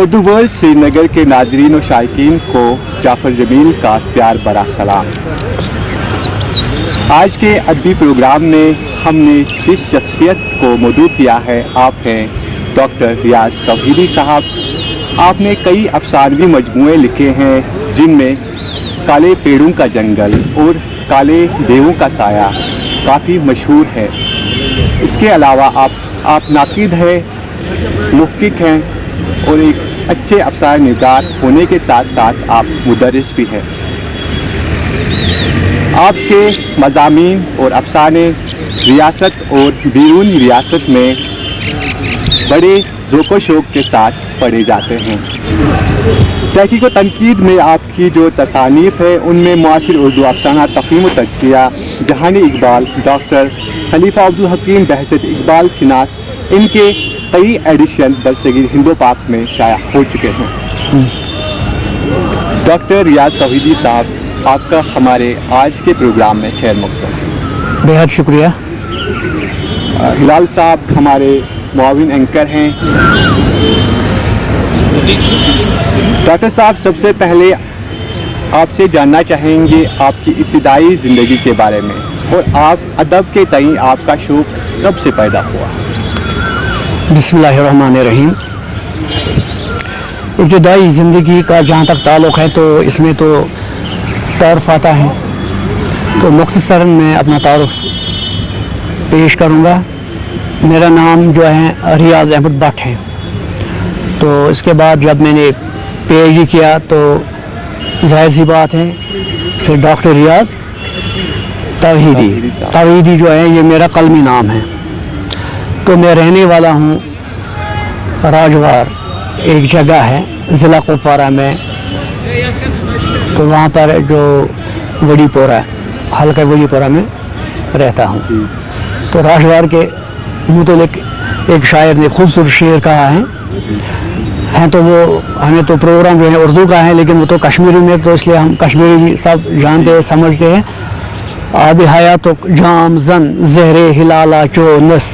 Urdu world سری نگر کے ناظرین و شائقین کو جعفر جمیل کا پیار بڑا سلام۔ آج کے ادبی پروگرام میں ہم نے جس شخصیت کو مدعو کیا ہے آپ ہیں ڈاکٹر ریاض توحیدی صاحب۔ آپ نے کئی افسانوی مجموعے لکھے ہیں جن میں کالے پیڑوں کا جنگل اور کالے دیووں کا سایہ کافی مشہور ہے۔ اس کے علاوہ آپ ناقد ہیں، محقق ہیں اور ایک اچھے افسانہ نگار ہونے کے ساتھ ساتھ آپ مدرس بھی ہیں۔ آپ کے مضامین اور افسانے ریاست اور بیرون ریاست میں بڑے ذوق و شوق کے ساتھ پڑھے جاتے ہیں۔ تحقیق و تنقید میں آپ کی جو تصانیف ہے ان میں معاصر اردو افسانہ تفہیم و تجزیہ، جہانی اقبال، ڈاکٹر خلیفہ عبدالحکیم بہزت اقبال شناس، ان کے کئی ایڈیشن برصغیر ہند و پاک میں شائع ہو چکے ہیں۔ ڈاکٹر ریاض توحیدی صاحب، آپ کا ہمارے آج کے پروگرام میں خیر مقدم۔ بہت شکریہ۔ ہلال صاحب ہمارے معاون اینکر ہیں۔ ڈاکٹر صاحب، سب سے پہلے آپ سے جاننا چاہیں گے آپ کی ابتدائی زندگی کے بارے میں اور آپ ادب کے تئیں آپ کا شوق کب سے پیدا ہوا؟ بسم اللہ الرحمن الرحیم۔ ابتدائی زندگی کا جہاں تک تعلق ہے تو اس میں تو تعارف آتا ہے، تو مختصراً میں اپنا تعارف پیش کروں گا۔ میرا نام جو ہے ریاض احمد بٹ ہے۔ تو اس کے بعد جب میں نے پی ایچ ڈی کیا تو ظاہر سی بات ہے پھر ڈاکٹر ریاض توحیدی جو ہے یہ میرا قلمی نام ہے۔ تو میں رہنے والا ہوں راجوار، ایک جگہ ہے ضلع کپوارہ میں، تو وہاں پر جو وڑی پورہ حلقہ وڑی پورہ میں رہتا ہوں۔ تو راجوار کے متعلق ایک شاعر نے خوبصورت شعر کہا ہے تو وہ ہمیں تو پروگرام جو ہے اردو کا ہے لیکن وہ تو کشمیری میں، تو اس لیے ہم کشمیری بھی سب جانتے ہیں سمجھتے ہیں۔ آب حیات جام زن زہر ہلالہ چو نس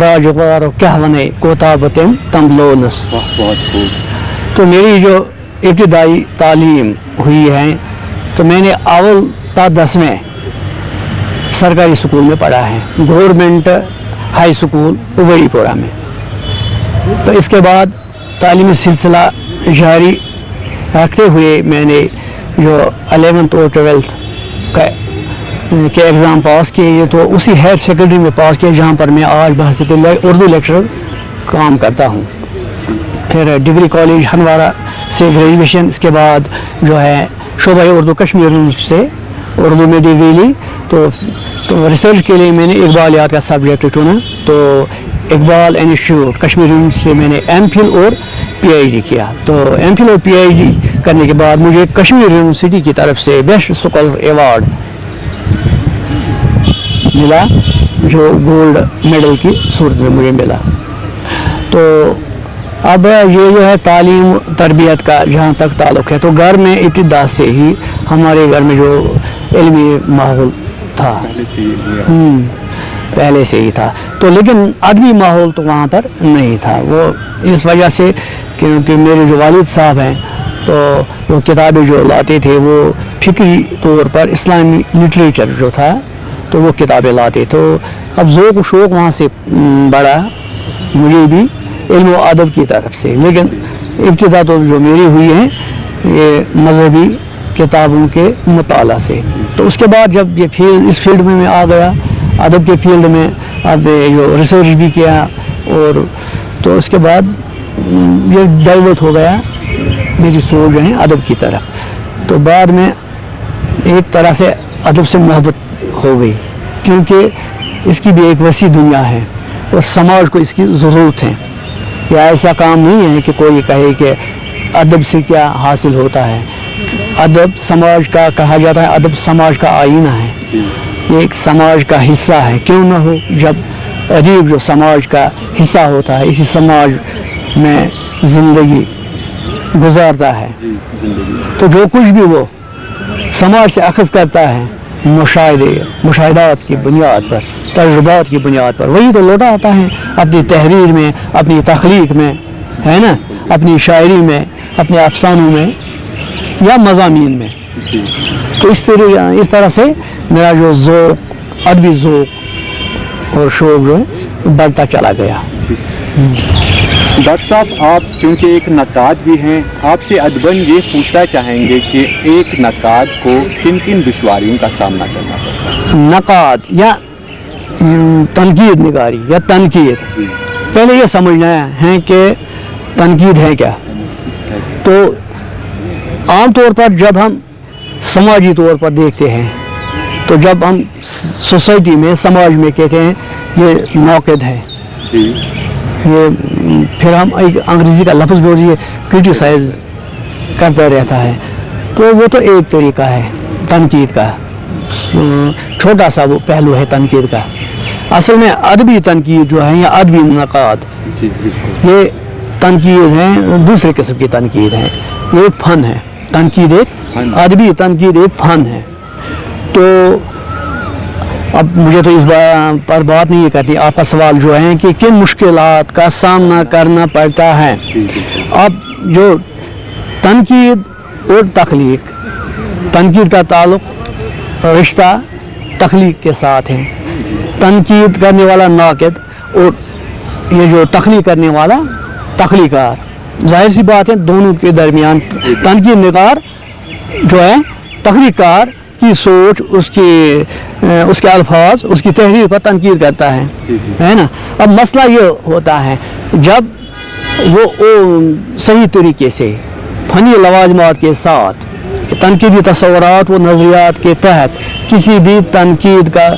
راجوار کیا ونے کوتابتم تملونس۔ بہت خوب۔ تو میری جو ابتدائی تعلیم ہوئی ہے تو میں نے اول تا 10ویں سرکاری اسکول میں پڑھا ہے، گورنمنٹ ہائی اسکول وڑی پورہ میں۔ تو اس کے بعد تعلیمی سلسلہ جاری رکھتے ہوئے میں نے جو 11th اور 12th کے ایگزام پاس کیے، یہ تو اسی ہائر سیکنڈری میں پاس کیا جہاں پر میں آج بحیثیت اردو لیکچرر کام کرتا ہوں۔ پھر ڈگری کالج ہندوارہ سے گریجویشن، اس کے بعد جو ہے شعبہ اردو کشمیر یونیورسٹی سے اردو میں ڈگری لی۔ تو ریسرچ کے لیے میں نے اقبالیات کا سبجیکٹ چنا، تو اقبال انسٹیٹیوٹ کشمیر یونیورسٹی سے میں نے ایم فل اور پی ایچ ڈی کیا۔ تو ایم فل اور پی ایچ ڈی کرنے کے بعد مجھے کشمیر یونیورسٹی کی طرف سے بیسٹ اسکالر ایوارڈ ملا، جو گولڈ میڈل کی صورت میں مجھے ملا۔ تو اب یہ جو ہے تعلیم تربیت کا جہاں تک تعلق ہے تو گھر میں ابتدا سے ہی ہمارے گھر میں جو علمی ماحول تھا پہلے سے ہی تھا، تو لیکن ادبی ماحول تو وہاں پر نہیں تھا۔ وہ اس وجہ سے کیونکہ میرے جو والد صاحب ہیں تو وہ کتابیں جو لاتے تھے وہ فکری طور پر اسلامی لٹریچر جو تھا تو وہ کتابیں لاتے، تو اب ذوق و شوق وہاں سے بڑھا مجھے بھی علم و ادب کی طرف سے۔ لیکن ابتدا تو جو میری ہوئی ہے یہ مذہبی کتابوں کے مطالعہ سے۔ تو اس کے بعد جب یہ اس فیلڈ میں آ گیا، ادب کے فیلڈ میں اب جو ریسرچ بھی کیا، اور تو اس کے بعد یہ ڈائیورٹ ہو گیا میری سوچ جو ہے ادب کی طرف۔ تو بعد میں ایک طرح سے ادب سے محبت ہو گئی، کیونکہ اس کی بھی ایک وسیع دنیا ہے اور سماج کو اس کی ضرورت ہے۔ یہ ایسا کام نہیں ہے کہ کوئی کہے کہ ادب سے کیا حاصل ہوتا ہے۔ ادب سماج کا کہا جاتا ہے، ادب سماج کا آئینہ ہے، یہ ایک سماج کا حصہ ہے۔ کیوں نہ ہو، جب ادیب جو سماج کا حصہ ہوتا ہے، اسی سماج میں زندگی گزارتا ہے، تو جو کچھ بھی وہ سماج سے اخذ کرتا ہے مشاہدات کی بنیاد پر، تجربات کی بنیاد پر، وہی تو لوٹا آتا ہے اپنی تحریر میں، اپنی تخلیق میں، ہے نا۔ اپنی شاعری میں، اپنے افسانوں میں یا مضامین میں. جی تو اس طرح سے میرا جو ذوق، ادبی ذوق اور شوق جو ہے بڑھتا چلا گیا. جی ڈاکٹر صاحب، آپ چونکہ ایک نقاد بھی ہیں، آپ سے ادباً یہ پوچھنا چاہیں گے کہ ایک نقاد کو کن کن دشواریوں کا سامنا کرنا پڑتا ہے؟ نقاد یا تنقید نگاری یا تنقید، جی پہلے یہ سمجھنا ہے کہ تنقید ہے کیا. تو عام طور پر جب ہم سماجی طور پر دیکھتے ہیں، تو جب ہم سوسائٹی میں، سماج میں کہتے ہیں یہ ناقد ہے، جی یہ پھر ہم ایک انگریزی کا لفظ بول رہی ہے کرٹیسائز کرتا رہتا ہے. تو وہ تو ایک طریقہ ہے تنقید کا، چھوٹا سا وہ پہلو ہے تنقید کا. اصل میں ادبی تنقید جو ہے یا ادبی نقاد، جی بالکل، یہ تنقید ہیں دوسرے قسم کی تنقید ہیں. یہ ایک فن ہے، تنقید ایک فن. ادبی تنقید ایک فن ہے. تو اب مجھے تو اس پر بات نہیں کرتی. آپ کا سوال جو ہے کہ کن مشکلات کا سامنا کرنا پڑتا ہے. جی بالکل. اب جو تنقید اور تخلیق، تنقید کا تعلق رشتہ تخلیق کے ساتھ ہے. تنقید کرنے والا ناقد اور یہ جو تخلیق کرنے والا تخلیقار، ظاہر سی بات ہے دونوں کے درمیان تنقید نگار جو ہے تخلیق کار کی سوچ، اس کے الفاظ، اس کی تحریر پر تنقید کرتا ہے، ہے نا. اب مسئلہ یہ ہوتا ہے جب وہ صحیح طریقے سے فنی لوازمات کے ساتھ تنقیدی تصورات و نظریات کے تحت کسی بھی تنقید کا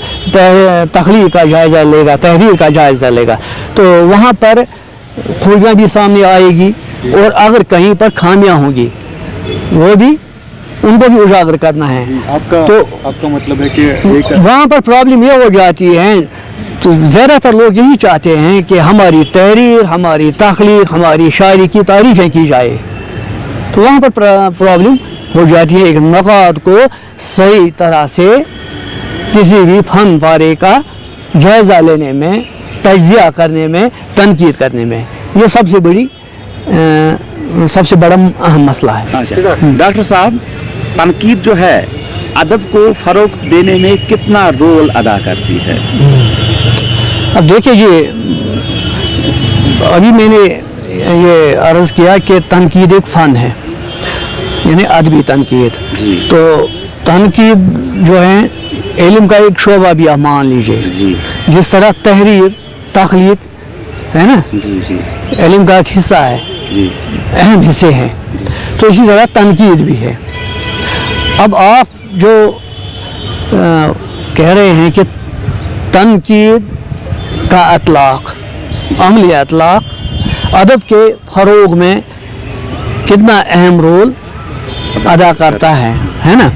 تخلیق کا جائزہ لے گا، تحریر کا جائزہ لے گا، تو وہاں پر خوبیاں بھی سامنے آئے گی اور اگر کہیں پر خامیاں ہوں گی وہ بھی ان کو بھی اجاگر کرنا ہے. آپ کا مطلب ہے کہ وہاں پر پرابلم یہ ہو جاتی ہے. تو زیادہ تر لوگ یہی چاہتے ہیں کہ ہماری تحریر، ہماری تخلیق، ہماری شاعری کی تعریفیں کی جائے. تو وہاں پر پرابلم ہو جاتی ہے. ایک نقاد کو صحیح طرح سے کسی بھی فن پارے کا جائزہ لینے میں، تجزیہ کرنے میں، تنقید کرنے میں، یہ سب سے بڑا اہم مسئلہ ہے. ڈاکٹر صاحب، تنقید جو ہے ادب کو فروغ دینے میں کتنا رول ادا کرتی ہے؟ اب دیکھیے جی، ابھی میں نے یہ عرض کیا کہ تنقید ایک فن ہے، یعنی ادبی تنقید. تو تنقید جو ہے علم کا ایک شعبہ بھی آپ مان لیجئے. جس طرح تحریر، تخلیق ہے نا، علم کا ایک حصہ ہے، اہم حصے ہیں. تو اسی طرح تنقید بھی ہے. اب آپ جو کہہ رہے ہیں کہ تنقید کا اطلاق، عملی اطلاق ادب کے فروغ میں کتنا اہم رول ادا کرتا ہے نا.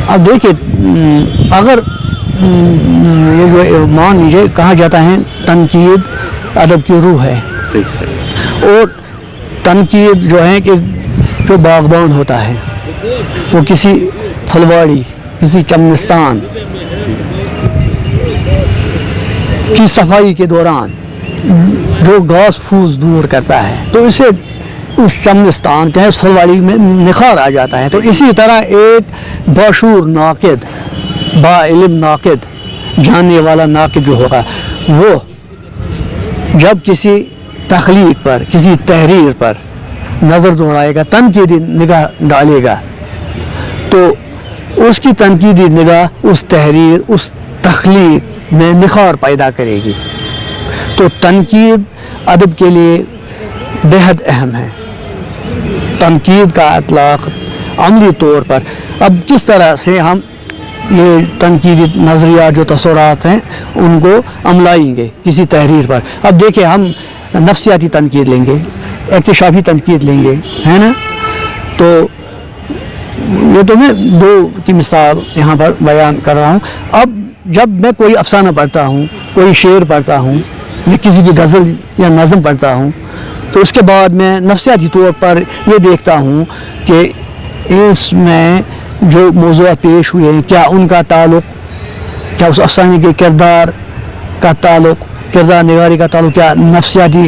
اب دیکھیے، اگر یہ جو مان لیجیے کہا جاتا ہے تنقید ادب کی روح ہے، اور تنقید جو ہے کہ جو باغبان ہوتا ہے وہ کسی پھلواڑی، کسی چمنستان کی صفائی کے دوران جو گھاس پھوس دور کرتا ہے تو اسے اس چمنستان کے اس پھلواڑی میں نکھار آ جاتا ہے. تو اسی طرح ایک باشعور ناقد، با علم ناقد، جاننے والا ناقد جو ہوگا، وہ جب کسی تخلیق پر، کسی تحریر پر نظر دوڑائے گا، تنقیدی نگاہ ڈالے گا، تو اس کی تنقیدی نگاہ اس تحریر، اس تخلیق میں نکھار پیدا کرے گی. تو تنقید ادب کے لیے بہت اہم ہے. تنقید کا اطلاق عملی طور پر، اب کس طرح سے ہم یہ تنقیدی نظریات جو تصورات ہیں ان کو عملائیں گے کسی تحریر پر. اب دیکھیں، ہم نفسیاتی تنقید لیں گے، اکتشافی تنقید لیں گے، ہے نا. تو یہ تو میں دو کی مثال یہاں پر بیان کر رہا ہوں. اب جب میں کوئی افسانہ پڑھتا ہوں، کوئی شعر پڑھتا ہوں یا کسی کی غزل یا نظم پڑھتا ہوں، تو اس کے بعد میں نفسیاتی طور پر یہ دیکھتا ہوں کہ اس میں جو موضوعات پیش ہوئے ہیں کیا ان کا تعلق، کیا اس افسانے کے کردار کا تعلق، کردار نگاری کا تعلق کیا نفسیاتی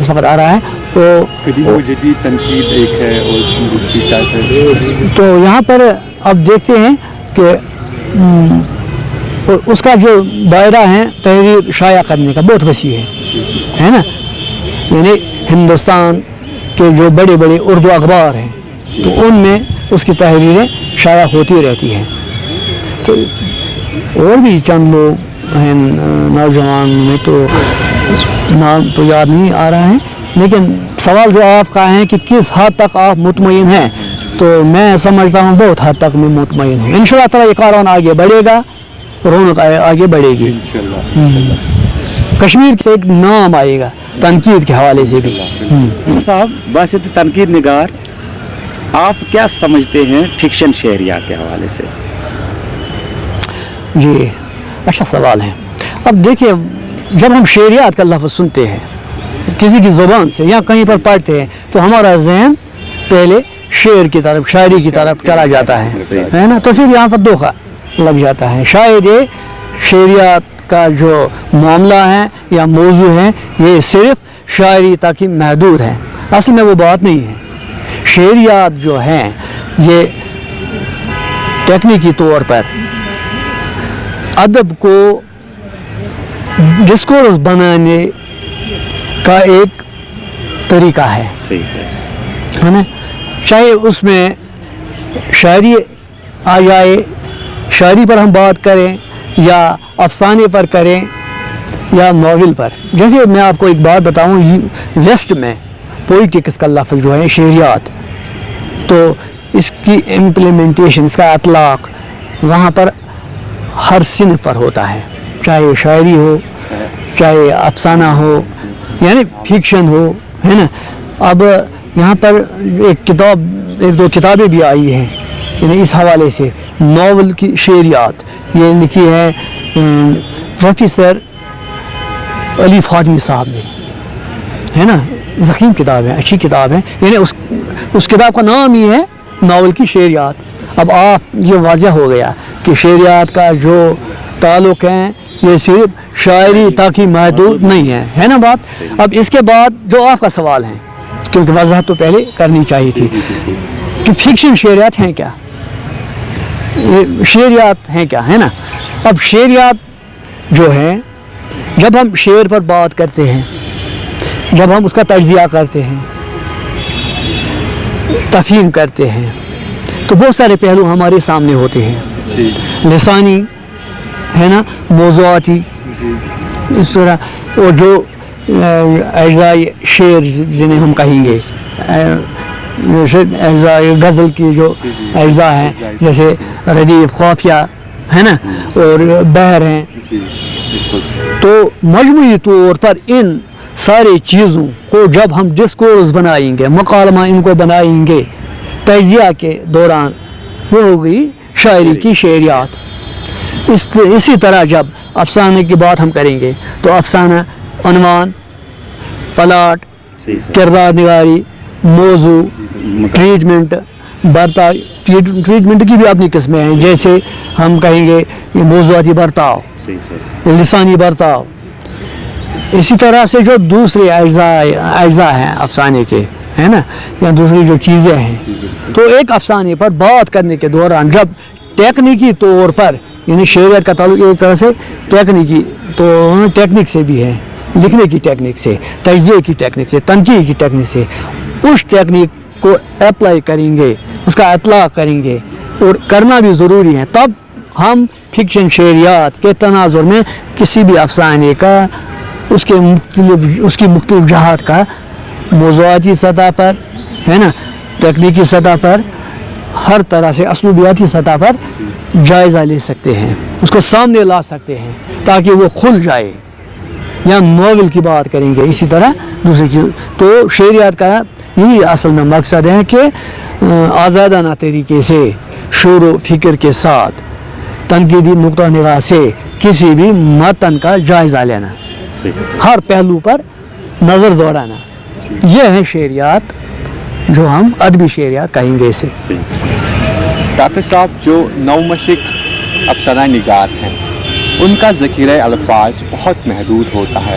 اس وقت آ رہا ہے. تو قدیم و جدید تنقید ایک ہے اور دوسری شاید تو یہاں پر اب دیکھتے ہیں کہ اس کا جو دائرہ ہے تحریر شائع کرنے کا بہت وسیع ہے نا. یعنی ہندوستان کے جو بڑے بڑے اردو اخبار ہیں تو ان میں اس کی تحریریں شائع ہوتی رہتی ہیں. تو اور بھی چند لوگ ہیں نوجوان میں تو نام تو یاد نہیں آ رہا ہے، لیکن سوال جو آپ کا ہے کہ کس حد تک آپ مطمئن ہیں، تو میں سمجھتا ہوں بہت حد تک میں مطمئن ہوں. انشاءاللہ تعالیٰ یہ کاروان آگے بڑھے گا، رونق آگے بڑھے گی. کشمیر سے ایک نام آئے گا تنقید کے حوالے سے بھی. صاحب باسط تنقید نگار، آپ کیا سمجھتے ہیں فکشن شعریات کے حوالے سے؟ جی اچھا سوال ہے. اب دیکھیے، جب ہم شعریات کا لفظ سنتے ہیں کسی کی زبان سے یا کہیں پر پڑھتے ہیں تو ہمارا ذہن پہلے شعر کی طرف، شاعری کی طرف چلا جاتا ہے نا. تو پھر یہاں پر دھوکہ لگ جاتا ہے. شاید یہ شعریات کا جو معاملہ ہے یا موضوع ہے یہ صرف شاعری تک ہی محدود ہے. اصل میں وہ بات نہیں ہے. شعریات جو ہیں یہ ٹیکنیکی طور پر ادب کو ڈسکورس بنانے کا ایک طریقہ ہے. صحیح ہے نا. چاہے اس میں شاعری آ جائے، شاعری پر ہم بات کریں یا افسانے پر کریں یا ناول پر. جیسے میں آپ کو ایک بات بتاؤں، ویسٹ میں پوئٹکس کا لفظ جو ہے شعریات، تو اس کی امپلیمنٹیشن، اس کا اطلاق وہاں پر ہر صنف پر ہوتا ہے، چاہے شاعری ہو چاہے افسانہ ہو یعنی فکشن ہو، ہے نا. اب یہاں پر ایک دو کتابیں بھی آئی ہیں یعنی اس حوالے سے، ناول کی شعریات یہ لکھی ہے پروفیسر علی فاطمی صاحب نے، ہے نا. ضخیم کتاب ہے، اچھی کتاب ہے. یعنی اس کتاب کا نام ہی ہے ناول کی شعریات. اب آپ یہ واضح ہو گیا کہ شعریات کا جو تعلق ہے یہ صرف شاعری تک ہی محدود نہیں ہے، ہے نا بات. اب اس کے بعد جو آپ کا سوال ہے، کیونکہ وضاحت تو پہلے کرنی چاہیے تھی کہ فکشن شعریات ہیں کیا، شعریات ہیں کیا، ہے نا. اب شعریات جو ہے، جب ہم شعر پر بات کرتے ہیں، جب ہم اس کا تجزیہ کرتے ہیں، تفہیم کرتے ہیں، تو بہت سارے پہلو ہمارے سامنے ہوتے ہیں. لسانی، ہے نا، موضوعاتی، اس طرح. اور جو اجزاء شعر جنہیں ہم کہیں گے، اجزاء غزل کی جو اجزاء ہیں جیسے ردیف، قافیہ، ہے نا، اور بحر ہیں. تو مجموعی طور پر ان ساری چیزوں کو جب ہم ڈسکورس بنائیں گے، مکالمہ ان کو بنائیں گے تجزیہ کے دوران، وہ ہوگی شاعری کی شعریات. اسی طرح جب افسانے کی بات ہم کریں گے تو افسانہ، عنوان، پلاٹ، کردار نگاری، موضوع، ٹریٹمنٹ، برتاؤ. ٹریٹمنٹ کی بھی اپنی قسمیں ہیں، جیسے ہم کہیں گے یہ موضوعاتی برتاؤ، لسانی برتاؤ. اسی طرح سے جو دوسرے اجزاء ہیں افسانے کے، ہے نا، یا دوسری جو چیزیں ہیں، تو ایک افسانے پر بات کرنے کے دوران جب ٹیکنیکی طور پر، یعنی شعریت کا تعلق ایک طرح سے ٹیکنیکی تو ٹیکنیک سے بھی ہے، لکھنے کی ٹیکنیک سے، تجزیے کی ٹیکنیک سے، تنقید کی ٹیکنیک سے، اس ٹیکنیک کو اپلائی کریں گے، اس کا اطلاق کریں گے، اور کرنا بھی ضروری ہے. تب ہم فکشن شعریات کے تناظر میں کسی بھی افسانے کا، اس کی مختلف جہات کا موضوعاتی سطح پر، ہے نا، تکنیکی سطح پر، ہر طرح سے اسلوبیاتی سطح پر جائزہ لے سکتے ہیں، اس کو سامنے لا سکتے ہیں تاکہ وہ کھل جائے. یا ناول کی بات کریں گے، اسی طرح دوسری چیز. تو شعریات کا یہی اصل میں مقصد ہے کہ آزادانہ طریقے سے شعور و فکر کے ساتھ تنقیدی نقطہ نگاہ سے کسی بھی متن کا جائزہ لینا، ہر پہلو پر نظر دوڑانا. یہ ہیں شعریات جو ہم ادبی شعریات کہیں گے اسے. ڈاکٹر صاحب، جو نو مشق افسانہ نگار ہیں ان کا ذخیرہ الفاظ بہت محدود ہوتا ہے.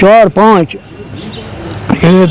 4-5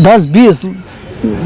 10-20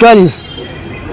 40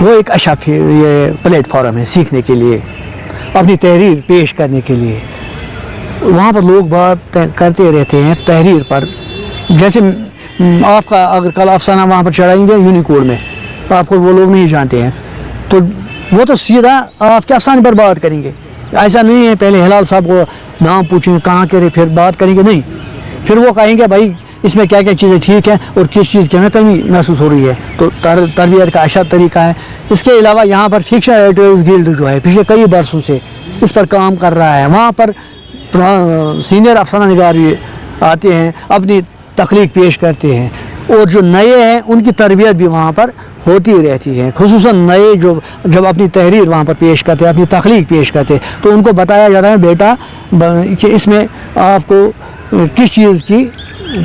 وہ ایک اچھا یہ پلیٹ فارم ہے سیکھنے کے لیے، اپنی تحریر پیش کرنے کے لیے. وہاں پر لوگ بات کرتے رہتے ہیں تحریر پر. جیسے آپ کا اگر کل افسانہ وہاں پر چڑھائیں گے یونیکوڈ میں، آپ کو وہ لوگ نہیں جانتے ہیں تو وہ تو سیدھا آپ کے افسانے پر بات کریں گے. ایسا نہیں ہے پہلے ہلال صاحب کو نام پوچھیں کہاں کرے پھر بات کریں گے، نہیں. پھر وہ کہیں گے بھائی اس میں کیا کیا چیزیں ٹھیک ہیں اور کس چیز کی ہمیں کمی محسوس ہو رہی ہے. تو تربیت کا اچھا طریقہ ہے. اس کے علاوہ یہاں پر فکشن رائٹرز گلڈ جو ہے پچھلے کئی برسوں سے اس پر کام کر رہا ہے. وہاں پر سینئر افسانہ نگار بھی آتے ہیں، اپنی تخلیق پیش کرتے ہیں، اور جو نئے ہیں ان کی تربیت بھی وہاں پر ہوتی رہتی ہے. خصوصاً نئے جب اپنی تحریر وہاں پر پیش کرتے ہیں، اپنی تخلیق پیش کرتے ہیں، تو ان کو بتایا جاتا ہے بیٹا کہ اس میں آپ کو کس چیز کی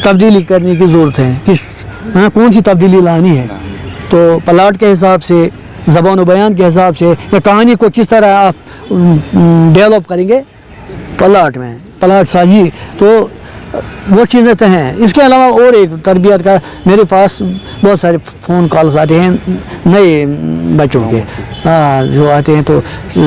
تبدیلی کرنے کی ضرورت ہے، کون سی تبدیلی لانی ہے. تو پلاٹ کے حساب سے، زبان و بیان کے حساب سے، یا کہانی کو کس طرح آپ ڈیولپ کریں گے پلاٹ میں، پلاٹ سازی، تو وہ چیزیں تو ہیں. اس کے علاوہ اور ایک تربیت کا میرے پاس بہت سارے فون کالز آتے ہیں نئے بچوں کے، جو آتے ہیں تو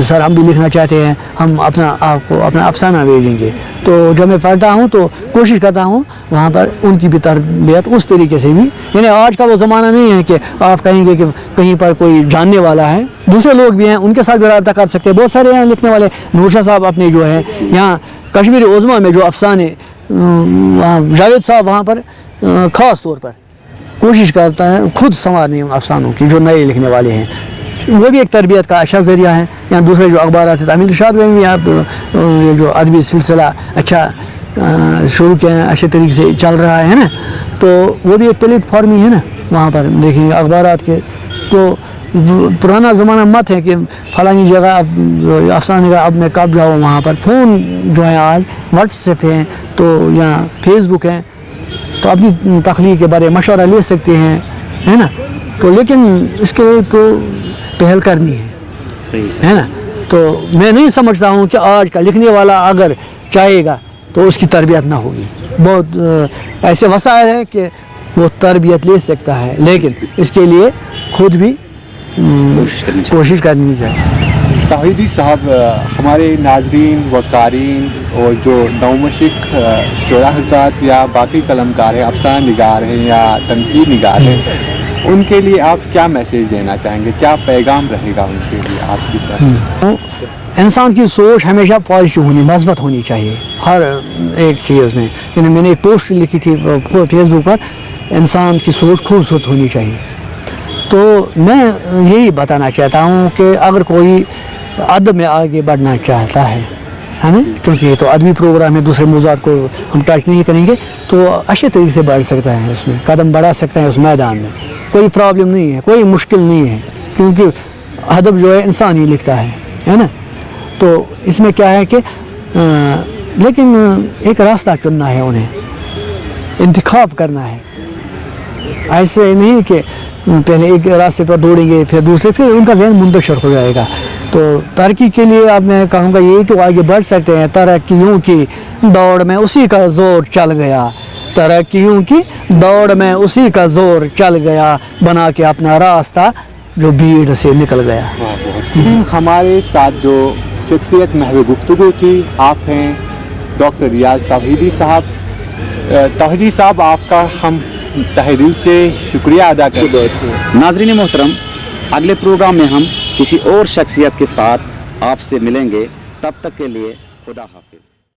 سر ہم بھی لکھنا چاہتے ہیں، ہم آپ کو اپنا افسانہ بھیجیں گے. تو جب میں پڑھتا ہوں تو کوشش کرتا ہوں وہاں پر ان کی بھی تربیت اس طریقے سے بھی. یعنی آج کا وہ زمانہ نہیں ہے کہ آپ کہیں گے کہ کہیں پر کوئی جاننے والا ہے، دوسرے لوگ بھی ہیں ان کے ساتھ بھی رابطہ کر سکتے ہیں. بہت سارے ہیں لکھنے والے. نور شاہ صاحب اپنے جو ہے یہاں کشمیر عظمیٰ میں جو افسانے، جاوید صاحب وہاں پر خاص طور پر کوشش کرتا ہے خود سنوارنے ان افسانوں کی جو نئے لکھنے والے ہیں. وہ بھی ایک تربیت کا اچھا ذریعہ ہے. یا دوسرے جو اخبارات ہیں، تعمیل ارشاد میں بھی آپ یہ جو ادبی سلسلہ اچھا شروع کیا ہے، اچھے طریقے سے چل رہا ہے نا، تو وہ بھی ایک پلیٹ فارم ہی ہے نا. وہاں پر دیکھیں اخبارات کے تو پرانا زمانہ مت ہے کہ فلانی جگہ افسانے کا اب میں کب جاؤں وہاں پر. فون جو ہے آج واٹس ایپ ہیں تو یا فیس بک ہیں، تو اپنی تخلیق کے بارے مشورہ لے سکتے ہیں، ہے نا. تو لیکن اس کے لیے تو پہل کرنی ہے، صحیح ہے نا. تو میں نہیں سمجھتا ہوں کہ آج کا لکھنے والا اگر چاہے گا تو اس کی تربیت نہ ہوگی. بہت ایسے وسائل ہیں کہ وہ تربیت لے سکتا ہے، لیکن اس کے لیے خود بھی کوشش کرنی چاہیے. توحیدی صاحب، ہمارے ناظرین و قارئین اور جو نومشق شعراء حضرات یا باقی قلمکار ہیں، افسانہ نگار ہیں یا تنقید نگار ہیں، ان کے لیے آپ کیا میسیج دینا چاہیں گے؟ کیا پیغام رہے گا ان کے لیے آپ کی طرف؟ انسان کی سوچ ہمیشہ پازیٹیو ہونی، مثبت ہونی چاہیے ہر ایک چیز میں. یعنی میں نے ایک پوسٹ لکھی تھی فیس بک پر، انسان کی سوچ خوبصورت ہونی چاہیے. تو میں یہی بتانا چاہتا ہوں کہ اگر کوئی ادب میں آگے بڑھنا چاہتا ہے نا، کیونکہ یہ تو ادبی پروگرام ہے، دوسرے موضوعات کو ہم ٹچ نہیں کریں گے، تو اچھے طریقے سے بڑھ سکتا ہے، اس میں قدم بڑھا سکتا ہے. اس میدان میں کوئی پرابلم نہیں ہے، کوئی مشکل نہیں ہے، کیونکہ ادب جو ہے انسان ہی لکھتا ہے نا. تو اس میں کیا ہے کہ لیکن ایک راستہ چننا ہے، انہیں انتخاب کرنا ہے. ایسے نہیں کہ پہلے ایک راستے پر دوڑیں گے پھر دوسرے، پھر ان کا ذہن منتشر ہو جائے گا. تو ترقی کے لیے اب میں کہوں گا یہ کہ وہ آگے بڑھ سکتے ہیں. ترقیوں کی دوڑ میں اسی کا زور چل گیا، ترقیوں کی دوڑ میں اسی کا زور چل گیا، بنا کے اپنا راستہ جو بھیڑ سے نکل گیا. ہمارے ساتھ جو شخصیت محو گفتگو تھی، آپ ہیں ڈاکٹر ریاض توحیدی صاحب. توحیدی صاحب، آپ کا ہم تہہ دل سے شکریہ ادا کرتے ہیں. ناظرین محترم، اگلے پروگرام میں ہم کسی اور شخصیت کے ساتھ آپ سے ملیں گے. تب تک کے لیے خدا حافظ.